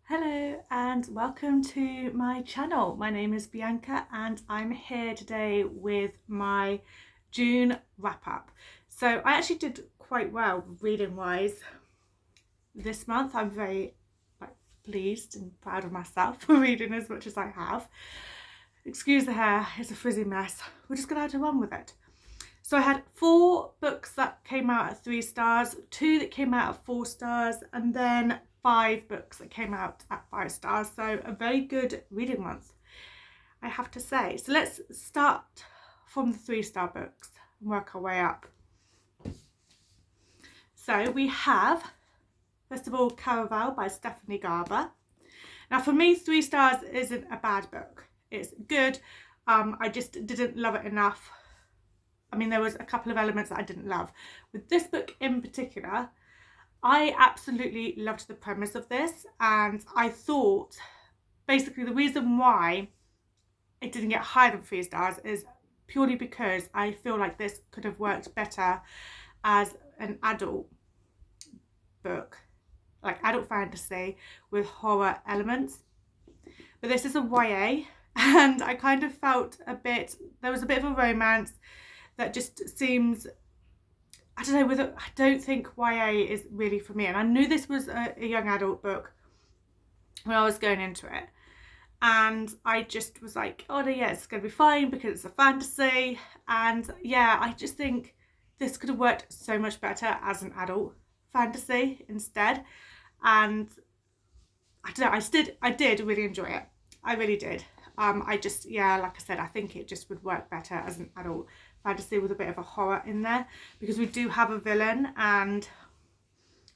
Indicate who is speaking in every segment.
Speaker 1: Hello and welcome to my channel. My name is Bianca and I'm here today with my June wrap up. So I actually did quite well reading wise this month. I'm very pleased and proud of myself for reading as much as I have. Excuse the hair, it's a frizzy mess. We're just gonna have to run with it. So I had 4 books that came out at 3 stars, 2 that came out at 4 stars, and then 5 books that came out at 5 stars. So a very good reading month, I have to say. So let's start from the 3-star books and work our way up. So we have, first of all, Caraval by Stephanie Garber. Now for me, 3 stars isn't a bad book. It's good. I just didn't love it enough. I mean, there was a couple of elements that I didn't love. With this book in particular, I absolutely loved the premise of this, and I thought basically the reason why it didn't get higher than 3 stars is purely because I feel like this could have worked better as an adult book, like adult fantasy with horror elements. But this is a YA, and I kind of felt there was a bit of a romance that just seems, I don't know, I don't think YA is really for me. And I knew this was a young adult book when I was going into it. And I just was like, oh no, yeah, it's going to be fine because it's a fantasy. And yeah, I just think this could have worked so much better as an adult fantasy instead. And I don't know, I did really enjoy it. I really did. Like I said, I think it just would work better as an adult fantasy with a bit of a horror in there, because we do have a villain, and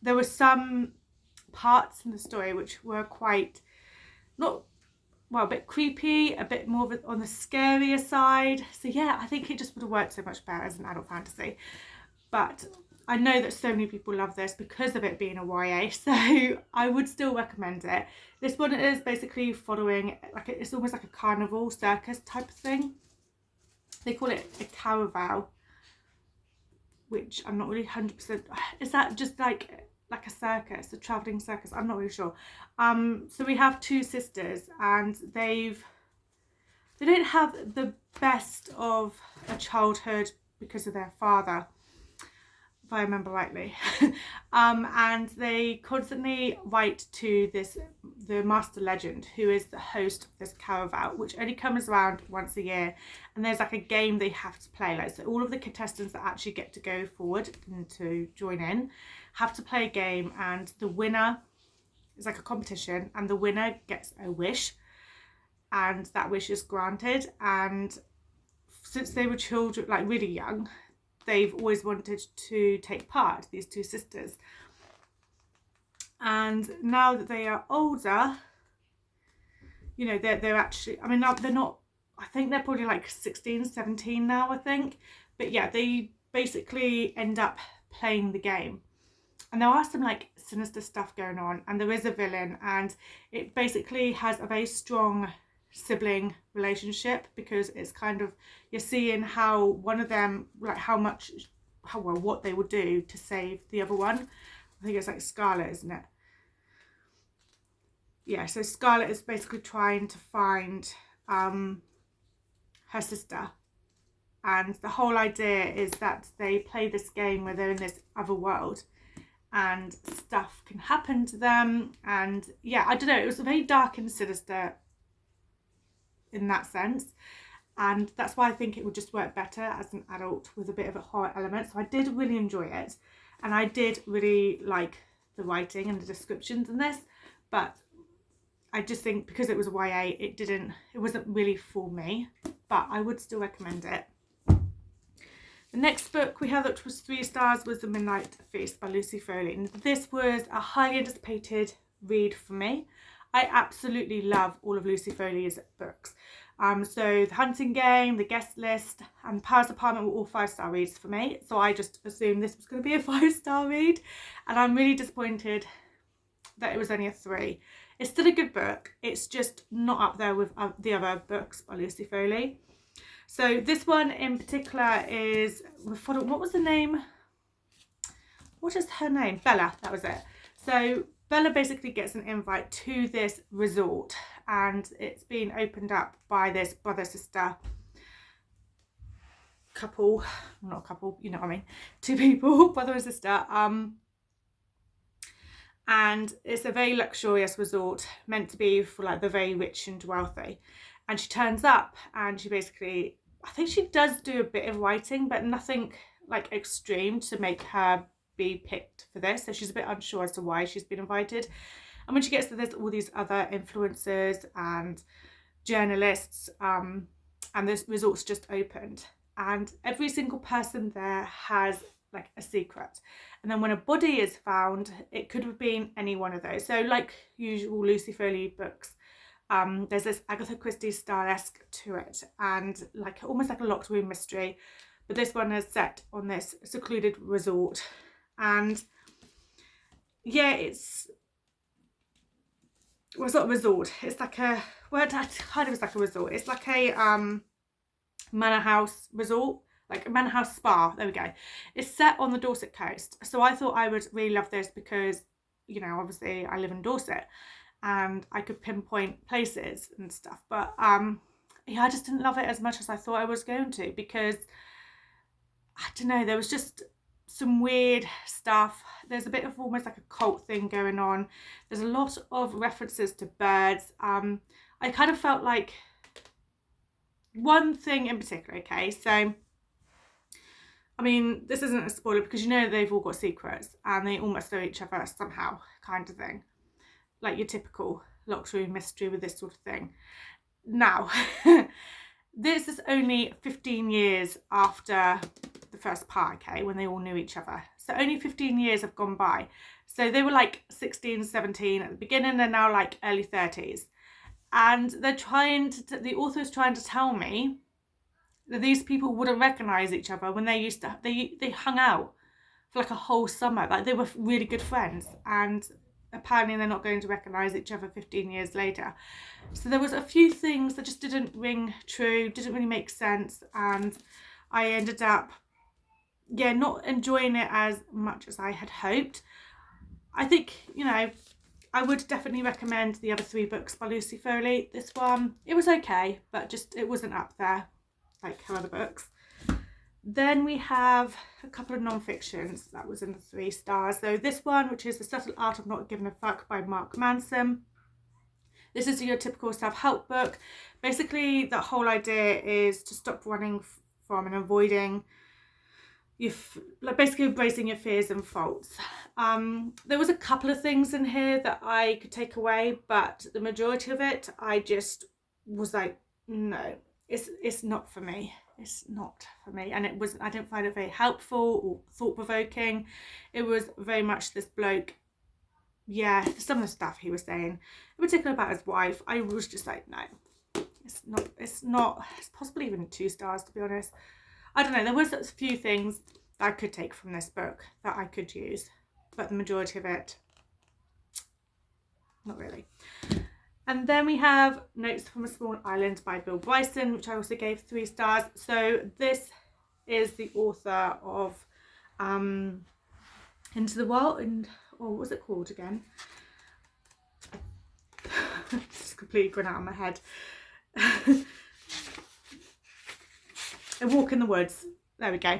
Speaker 1: there were some parts in the story which were quite, a bit creepy, a bit more on the scarier side. So yeah, I think it just would have worked so much better as an adult fantasy. But I know that so many people love this because of it being a YA, so I would still recommend it. This one is basically following, it's almost like a carnival circus type of thing. They call it a caraval, which I'm not really 100%. Is that just like a circus, a travelling circus? I'm not really sure. So we have 2 sisters, and they don't have the best of a childhood because of their father, if I remember rightly. And they constantly write to the master legend, who is the host of this caraval, which only comes around once a year, and there's like a game they have to play. So all of the contestants that actually get to go forward and to join in have to play a game, and the winner is like a competition, and the winner gets a wish, and that wish is granted. And since they were children, like really young, they've always wanted to take part, these 2 sisters. And now that they are older, you know, they're actually, I mean, they're not, I think they're probably like 16, 17 now, I think. But yeah, they basically end up playing the game. And there are some like sinister stuff going on, and there is a villain, and it basically has a very strong sibling relationship, because it's kind of, you're seeing how one of them, like what they would do to save the other one. I think it's like Scarlet, isn't it? Yeah, so Scarlet is basically trying to find her sister, and the whole idea is that they play this game where they're in this other world and stuff can happen to them. And yeah, I don't know, it was very dark and sinister in that sense, and that's why I think it would just work better as an adult with a bit of a horror element. So I did really enjoy it, and I did really like the writing and the descriptions in this, but I just think because it was a YA, it wasn't really for me, but I would still recommend it. The next book we had, which was 3 stars, was The Midnight Feast by Lucy Foley. And this was a highly anticipated read for me. I absolutely love all of Lucy Foley's books. So The Hunting Game, The Guest List, and Paris Apartment were all 5-star reads for me. So I just assumed this was going to be a 5-star read, and I'm really disappointed that it was only a 3. It's still a good book. It's just not up there with the other books by Lucy Foley. So this one in particular is, what was the name? What is her name? Bella, that was it. So Bella basically gets an invite to this resort, and it's been opened up by this brother-sister couple, not a couple, you know what I mean, two people, brother and sister, and it's a very luxurious resort meant to be for like the very rich and wealthy. And she turns up and she basically, I think she does do a bit of writing, but nothing like extreme to make her be picked for this. So she's a bit unsure as to why she's been invited. And when she gets to this, all these other influencers and journalists, and this resort's just opened, and every single person there has like a secret. And then when a body is found, it could have been any one of those. So like usual Lucy Foley books, there's this Agatha Christie style-esque to it, and like almost like a locked room mystery, but this one is set on this secluded resort. And yeah, it's not a resort, it's like a, well, it kind of is like a resort. It's like a manor house resort, like a manor house spa, there we go. It's set on the Dorset coast, so I thought I would really love this because, you know, obviously I live in Dorset and I could pinpoint places and stuff, but yeah, I just didn't love it as much as I thought I was going to, because I don't know, there was just some weird stuff. There's a bit of almost like a cult thing going on. There's a lot of references to birds. I kind of felt like one thing in particular, okay, so I mean, this isn't a spoiler because you know they've all got secrets and they almost know each other somehow, kind of thing, like your typical locked room mystery with this sort of thing. Now this is only 15 years after the first part, okay, when they all knew each other. So only 15 years have gone by. So they were like 16, 17 at the beginning, they're now like early 30s. And they're trying to, the author's trying to tell me that these people wouldn't recognise each other when they used to, they hung out for like a whole summer. Like they were really good friends, and apparently they're not going to recognise each other 15 years later. So there was a few things that just didn't ring true, didn't really make sense, and I ended up, yeah, not enjoying it as much as I had hoped. I think, you know, I would definitely recommend the other 3 books by Lucy Foley. This one, it was okay, but just it wasn't up there like her other books. Then we have a couple of non-fictions that was in the 3 stars. So this one, which is The Subtle Art of Not Giving a Fuck by Mark Manson. This is your typical self-help book. Basically, the whole idea is to stop running from and avoiding your, like basically embracing your fears and faults. There was a couple of things in here that I could take away, but the majority of it, I just was like, no, it's not for me. It's not for me. And it was, I didn't find it very helpful or thought-provoking. It was very much this bloke, yeah, some of the stuff he was saying, in particular about his wife, I was just like, no, it's possibly even 2 stars, to be honest. I don't know, there was a few things that I could take from this book that I could use, but the majority of it, not really. And then we have Notes from a Small Island by Bill Bryson, which I also gave 3 stars. So this is the author of Into the Wild, and what was it called again? It's completely gone out of my head. A Walk in the Woods. There we go.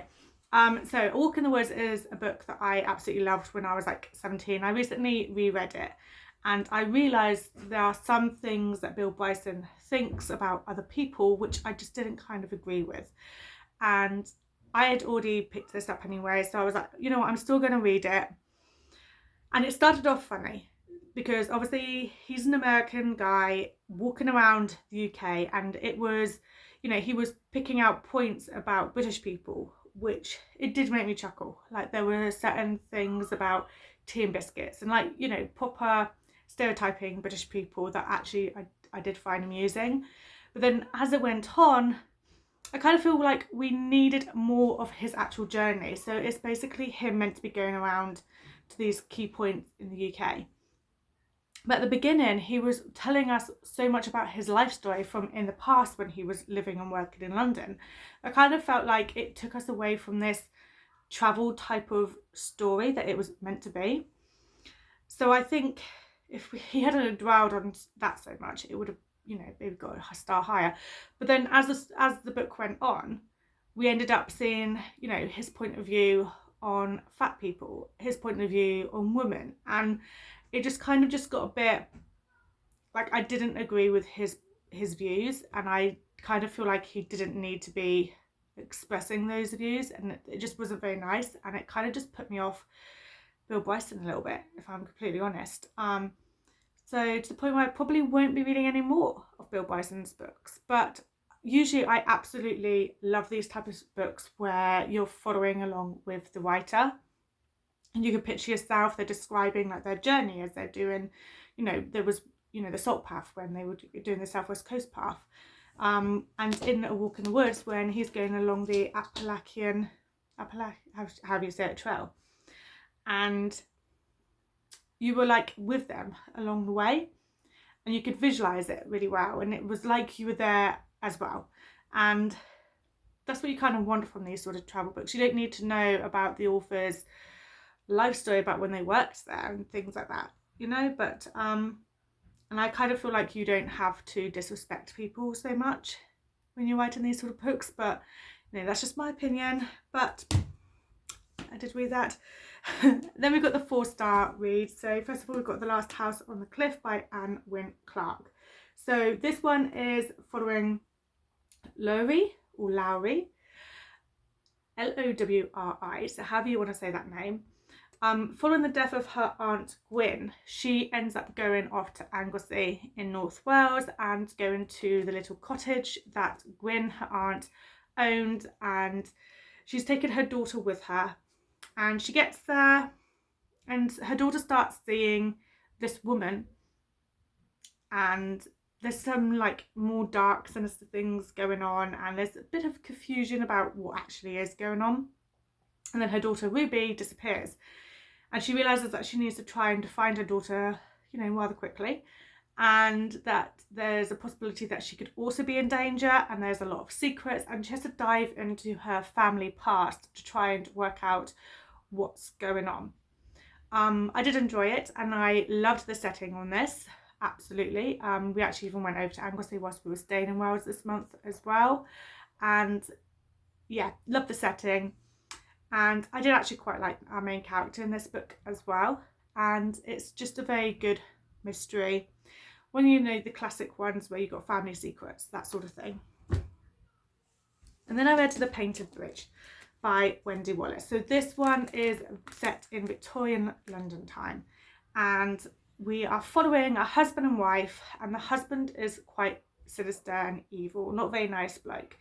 Speaker 1: So A Walk in the Woods is a book that I absolutely loved when I was like 17. I recently reread it, and I realised there are some things that Bill Bryson thinks about other people which I just didn't kind of agree with. And I had already picked this up anyway, so I was like, you know what, I'm still going to read it. And it started off funny because obviously he's an American guy walking around the UK, and it was, you know, he was picking out points about British people, which it did make me chuckle. Like there were certain things about tea and biscuits and like, you know, proper stereotyping British people that actually I did find amusing. But then as it went on, I kind of feel like we needed more of his actual journey. So it's basically him meant to be going around to these key points in the UK. But at the beginning, he was telling us so much about his life story from in the past when he was living and working in London. I kind of felt like it took us away from this travel type of story that it was meant to be. So I think if he hadn't dwelled on that so much, it would have, you know, maybe got a star higher. But then as the book went on, we ended up seeing, you know, his point of view on fat people, his point of view on women, and it just kind of just got a bit like I didn't agree with his views, and I kind of feel like he didn't need to be expressing those views, and it just wasn't very nice, and it kind of just put me off Bill Bryson a little bit, if I'm completely honest. So to the point where I probably won't be reading any more of Bill Bryson's books, but usually I absolutely love these types of books where you're following along with the writer and you can picture yourself, they're describing like their journey as they're doing, you know, there was, you know, the salt path when they were doing the Southwest Coast path, and in A Walk in the Woods when he's going along the Appalachian, how do you say it, trail, and you were like with them along the way and you could visualize it really well, and it was like you were there as well. And that's what you kind of want from these sort of travel books. You don't need to know about the author's life story about when they worked there and things like that, you know, but and I kind of feel like you don't have to disrespect people so much when you're writing these sort of books, but you know, that's just my opinion, but I did read that. Then we've got the 4-star read. So first of all, we've got The Last House on the Cliff by Anne Wynne Clark. So this one is following Lowry, or Lowry, Lowri, so however you want to say that name. Following the death of her aunt Gwyn, she ends up going off to Anglesey in North Wales and going to the little cottage that Gwyn, her aunt, owned, and she's taken her daughter with her. And she gets there and her daughter starts seeing this woman, and there's some like more dark, sinister things going on, and there's a bit of confusion about what actually is going on. And then her daughter Ruby disappears, and she realizes that she needs to try and find her daughter, you know, rather quickly, and that there's a possibility that she could also be in danger, and there's a lot of secrets, and she has to dive into her family past to try and work out what's going on. I did enjoy it, and I loved the setting on this, absolutely. We actually even went over to Anglesey whilst we were staying in Wales this month as well, and yeah, loved the setting. And I did actually quite like our main character in this book as well, and it's just a very good mystery, when you know the classic ones where you've got family secrets, that sort of thing. And then I read The Painted Bridge by Wendy Wallace. So this one is set in Victorian London time, and we are following a husband and wife, and the husband is quite sinister and evil, not very nice bloke,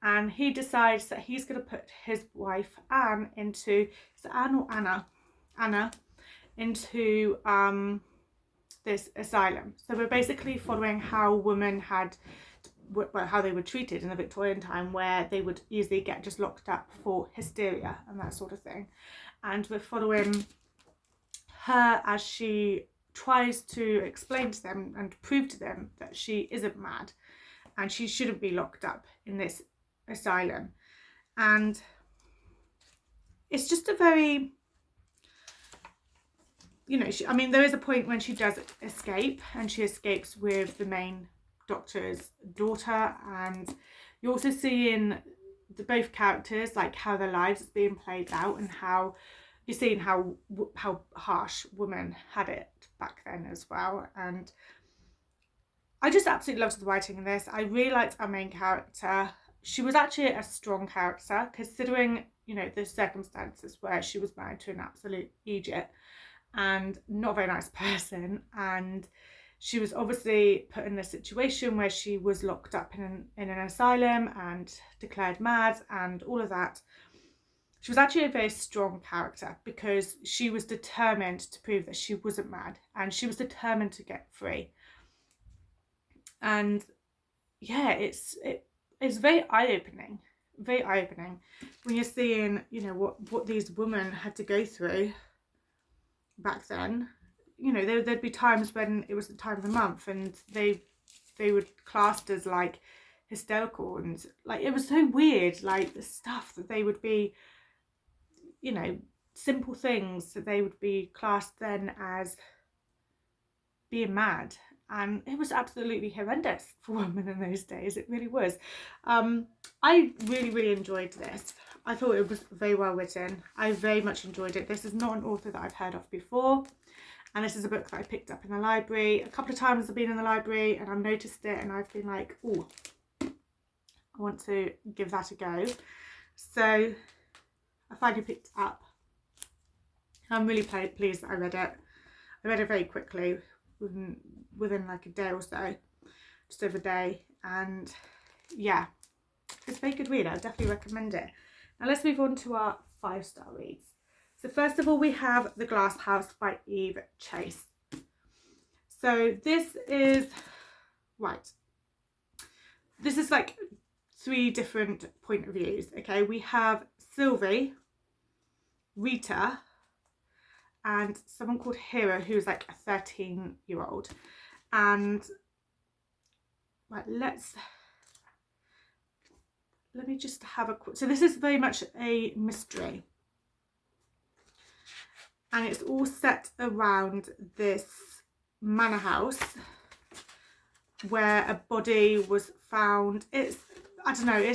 Speaker 1: and he decides that he's going to put his wife Anne into, is it Anne or Anna into this asylum. So we're basically following how women had, well, how they were treated in the Victorian time, where they would easily get just locked up for hysteria and that sort of thing. And we're following her as she tries to explain to them and prove to them that she isn't mad and she shouldn't be locked up in this asylum. And it's just a very, you know, I mean, there is a point when she does escape, and she escapes with the main doctor's daughter, and you also see in both characters like how their lives is being played out, and how you're seeing how harsh women had it back then as well. And I just absolutely loved the writing in this. I really liked our main character. She was actually a strong character, considering, you know, the circumstances where she was married to an absolute idiot and not a very nice person, and she was obviously put in a situation where she was locked up in an asylum and declared mad and all of that. She was actually a very strong character because she was determined to prove that she wasn't mad, and she was determined to get free. And yeah, it's very eye-opening when you're seeing, you know, what these women had to go through back then. You know, there'd be times when it was the time of the month and they were classed as like hysterical, and like it was so weird, like the stuff that they would be, you know, simple things that they would be classed then as being mad. And it was absolutely horrendous for women in those days. It really was. I really, really enjoyed this. I thought it was very well written. I very much enjoyed it. This is not an author that I've heard of before. And this is a book that I picked up in the library. A couple of times I've been in the library and I've noticed it and I've been like, oh, I want to give that a go. So I finally picked it up. I'm really pleased that I read it. I read it very quickly, within like a day or so, just over a day. And yeah, it's a very good read. I definitely recommend it. Now let's move on to our 5-star reads. So first of all, we have The Glass House by Eve Chase. So this is, right, this is like 3 different point of views, okay? We have Sylvie, Rita, and someone called Hera, who's like a 13-year-old. And right, let me just have a quick, so this is very much a mystery. And it's all set around this manor house where a body was found. I don't know,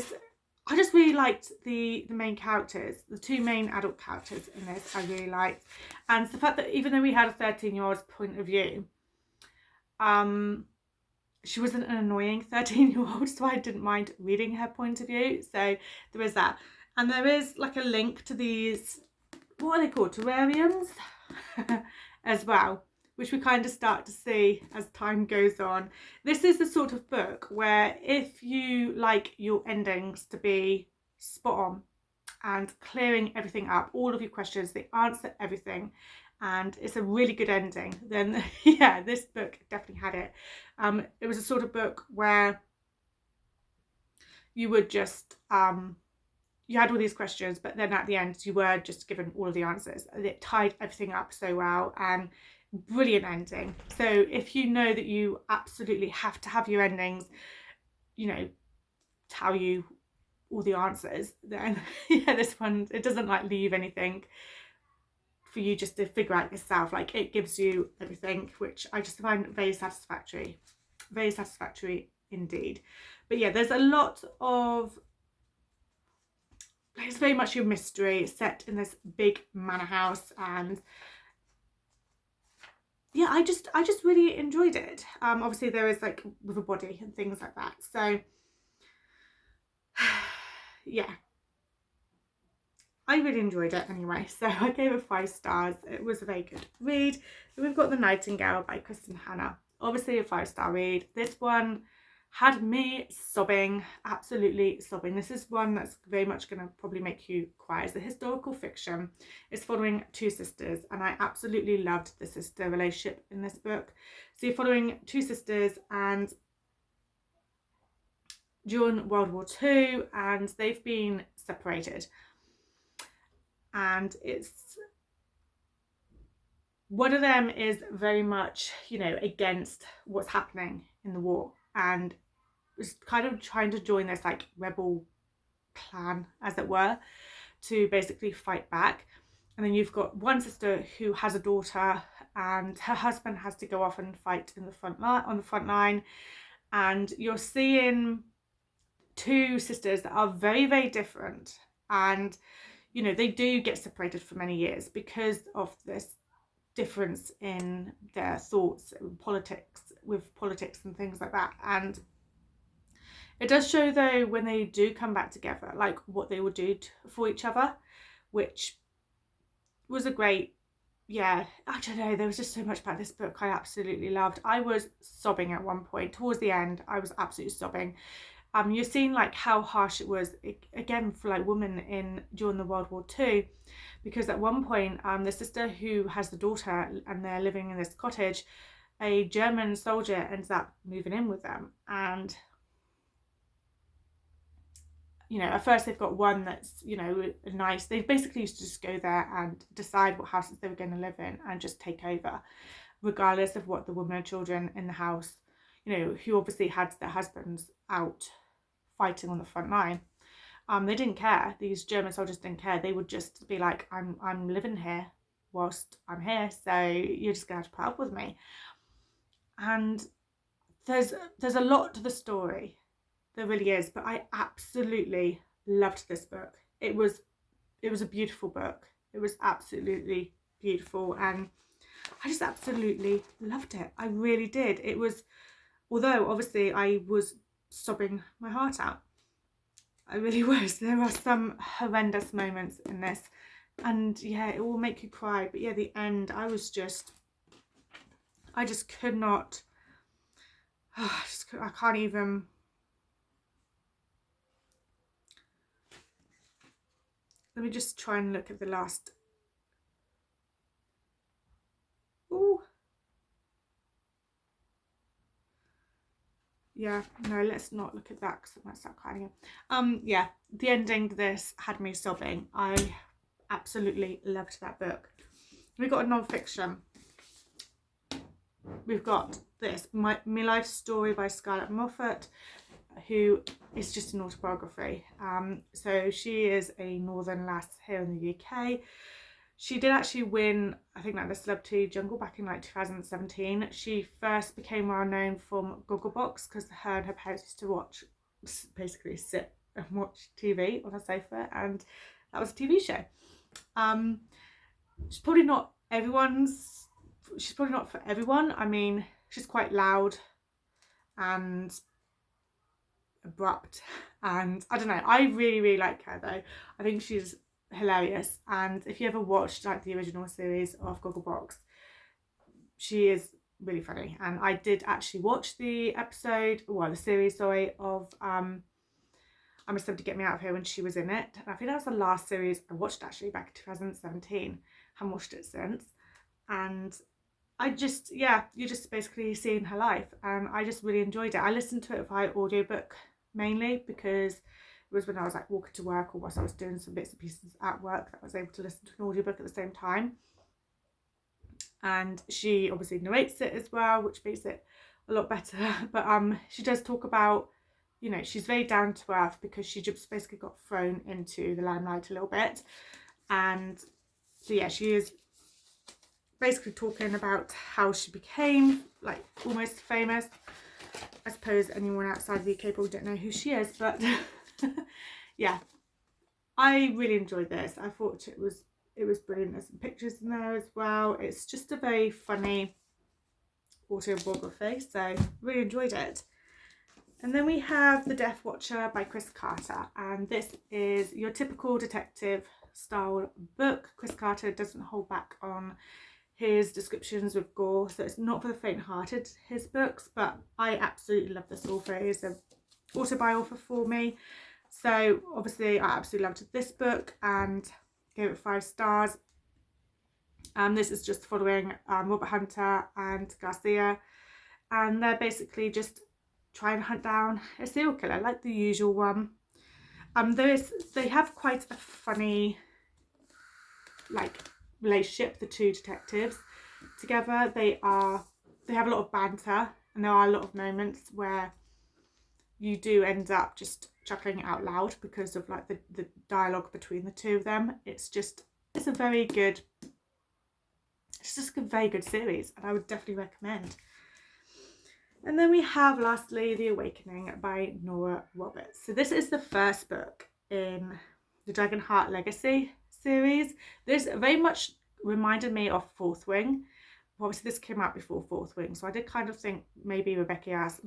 Speaker 1: I just really liked the main characters, the 2 main adult characters in this. I really liked, and the fact that even though we had a 13-year-old's point of view, she wasn't an annoying 13-year-old, so I didn't mind reading her point of view. So there is that, and there is like a link to these, what are they called, terrariums, as well, which we kind of start to see as time goes on. This is the sort of book where if you like your endings to be spot on and clearing everything up, all of your questions, they answer everything, and it's a really good ending, then yeah, this book definitely had it. It was a sort of book where you would just, you had all these questions, but then at the end you were just given all of the answers. It tied everything up so well, and brilliant ending. So if you know that you absolutely have to have your endings, you know, tell you all the answers, then yeah, this one, it doesn't like leave anything for you just to figure out yourself. Like, it gives you everything, which I just find very satisfactory indeed. But yeah, there's a lot of, it's very much your mystery set in this big manor house, and yeah, I just really enjoyed it. Obviously there is like with a body and things like that, so yeah, I really enjoyed it anyway. So I gave it 5 stars. It was a very good read. Then we've got The Nightingale by Kristen Hanna. Obviously a 5-star read. This one had me sobbing, absolutely sobbing. This is one that's very much going to probably make you cry. It's a historical fiction. It's following 2 sisters, and I absolutely loved the sister relationship in this book. So you're following 2 sisters, and during World War II, and they've been separated. And it's, one of them is very much, you know, against what's happening in the war, and was kind of trying to join this like rebel clan, as it were, to basically fight back. And then you've got one sister who has a daughter, and her husband has to go off and fight in the front line, on the front line. And you're seeing 2 sisters that are very, very different, and you know, they do get separated for many years because of this difference in their thoughts and politics and things like that. And it does show, though, when they do come back together, like what they would do for each other, which was a great, yeah, I don't know, there was just so much about this book I absolutely loved. I was sobbing at one point. Towards the end, I was absolutely sobbing. You're seeing like how harsh it was, again, for like women during the World War II, because at one point, the sister who has the daughter and they're living in this cottage, a German soldier ends up moving in with them. And you know, at first they've got one that's, you know, nice. They basically used to just go there and decide what houses they were going to live in and just take over, regardless of what the women and children in the house, you know, who obviously had their husbands out fighting on the front line. They didn't care. These German soldiers didn't care. They would just be like, I'm living here whilst I'm here, so you're just gonna have to put up with me. And there's a lot to the story, there really is, but I absolutely loved this book. It was a beautiful book. It was absolutely beautiful, and I just absolutely loved it. I really did. It was, although obviously I was sobbing my heart out. I really was. There are some horrendous moments in this, and yeah, it will make you cry. But yeah, the end, I just could not. I can't even. Let me just try and look at the last. Ooh. Yeah, no, let's not look at that because I might start crying again. Yeah, the ending to this had me sobbing. I absolutely loved that book. We've got a non-fiction. We've got this, My Life Story by Scarlett Moffat, who is just an autobiography. So she is a northern lass here in the UK. She did actually win, I think, like the Celebrity Jungle back in like 2017. She first became well known from Gogglebox because her and her parents used to watch, basically sit and watch TV on a sofa, and that was a TV show. She's probably not for everyone. I mean, she's quite loud and abrupt, and I don't know, I really like her though. I think she's hilarious, and if you ever watched like the original series of Gogglebox, she is really funny. And I did actually watch the series of I'm a Celebrity, Get Me Out of Here when she was in it, and I think that was the last series I watched actually back in 2017. Haven't watched it since, and I just, yeah, you're just basically seeing her life, and I just really enjoyed it. I listened to it via audiobook mainly because it was when I was like walking to work or whilst I was doing some bits and pieces at work that I was able to listen to an audiobook at the same time. And she obviously narrates it as well, which makes it a lot better. But she does talk about, you know, she's very down to earth because she just basically got thrown into the limelight a little bit. And so yeah, she is basically talking about how she became like almost famous. I suppose anyone outside the UK probably don't know who she is, but yeah, I really enjoyed this. I thought it was brilliant. There's some pictures in there as well. It's just a very funny autobiography, so really enjoyed it. And then we have The Death Watcher by Chris Carter, and this is your typical detective style book. Chris Carter doesn't hold back on his descriptions with gore, so it's not for the faint-hearted, his books, but I absolutely love this author. He's an autobiographer for me, so obviously I absolutely loved this book and gave it 5 stars. This is just following Robert Hunter and Garcia, and they're basically just trying to hunt down a serial killer like the usual one. They have quite a funny like relationship, the two detectives together. They have a lot of banter, and there are a lot of moments where you do end up just chuckling out loud because of like the dialogue between the two of them. It's just a very good series, and I would definitely recommend. And then we have lastly The Awakening by Nora Roberts. So this is the first book in the Dragonheart Legacy series. This very much reminded me of Fourth Wing. Obviously this came out before Fourth Wing, so I did kind of think maybe Rebecca Yarros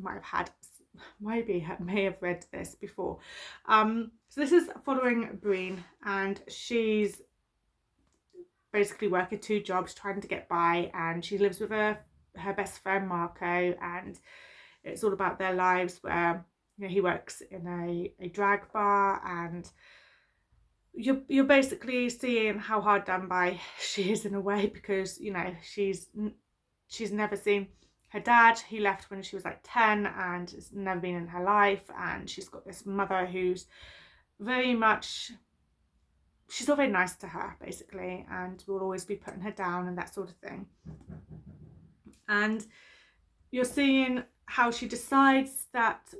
Speaker 1: may have read this before. So this is following Breen, and she's basically working 2 jobs trying to get by, and she lives with her best friend Marco, and it's all about their lives where, you know, he works in a drag bar, and you're basically seeing how hard done by she is in a way, because, you know, she's never seen her dad. He left when she was like 10 and has never been in her life, and she's got this mother who's she's not very nice to her basically, and will always be putting her down and that sort of thing. And you're seeing how she decides that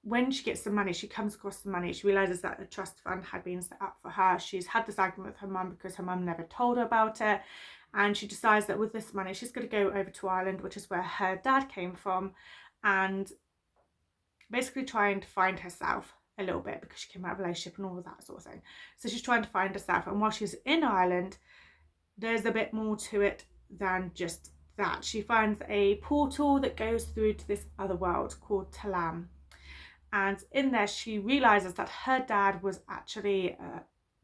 Speaker 1: when she gets the money, she comes across the money, she realises that a trust fund had been set up for her. She's had this argument with her mum because her mum never told her about it, and she decides that with this money she's going to go over to Ireland, which is where her dad came from, and basically trying to find herself a little bit, because she came out of a relationship and all of that sort of thing. So she's trying to find herself, and while she's in Ireland, there's a bit more to it than just that. She finds a portal that goes through to this other world called Talam, and in there she realizes that her dad was actually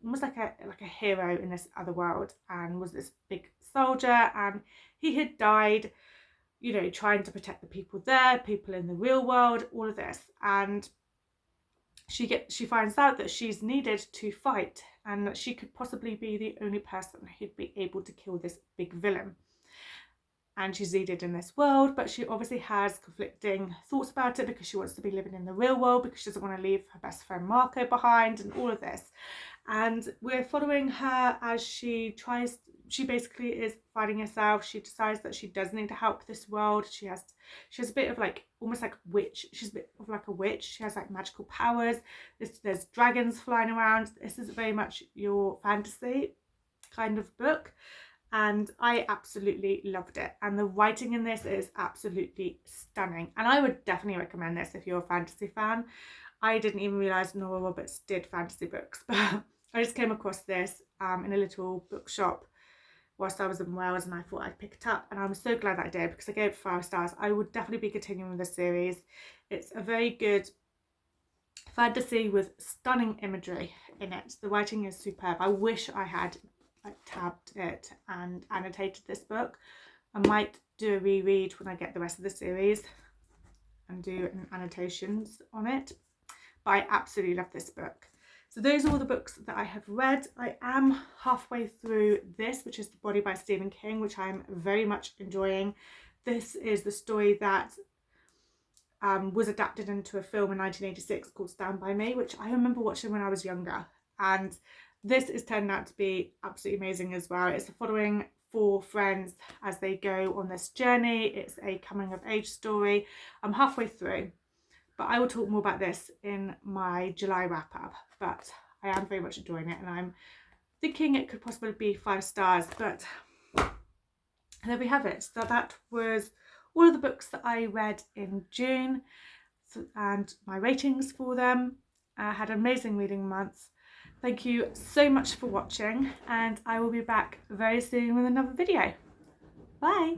Speaker 1: almost like a hero in this other world, and was this big soldier, and he had died, you know, trying to protect the people there, people in the real world, all of this. And she finds out that she's needed to fight, and that she could possibly be the only person who'd be able to kill this big villain. And she's needed in this world, but she obviously has conflicting thoughts about it, because she wants to be living in the real world, because she doesn't want to leave her best friend Marco behind, and all of this. And we're following her as she basically is finding herself. She decides that she does need to help this world. She has a bit of like, almost like witch. She's a bit of like a witch. She has like magical powers. There's dragons flying around. This is very much your fantasy kind of book, and I absolutely loved it. And the writing in this is absolutely stunning, and I would definitely recommend this if you're a fantasy fan. I didn't even realise Nora Roberts did fantasy books, but I just came across this in a little bookshop whilst I was in Wales, and I thought I'd pick it up, and I'm so glad that I did, because I gave it 5 stars. I would definitely be continuing with the series. It's a very good fantasy with stunning imagery in it. The writing is superb. I wish I had like tabbed it and annotated this book. I might do a reread when I get the rest of the series and do annotations on it, but I absolutely love this book. So those are all the books that I have read. I am halfway through this, which is The Body by Stephen King, which I'm very much enjoying. This is the story that was adapted into a film in 1986 called Stand By Me, which I remember watching when I was younger. And this is turned out to be absolutely amazing as well. It's following 4 friends as they go on this journey. It's a coming of age story. I'm halfway through, but I will talk more about this in my July wrap up. But I am very much enjoying it, and I'm thinking it could possibly be 5 stars. But there we have it. So that was all of the books that I read in June, and my ratings for them. I had an amazing reading month. Thank you so much for watching, and I will be back very soon with another video. Bye!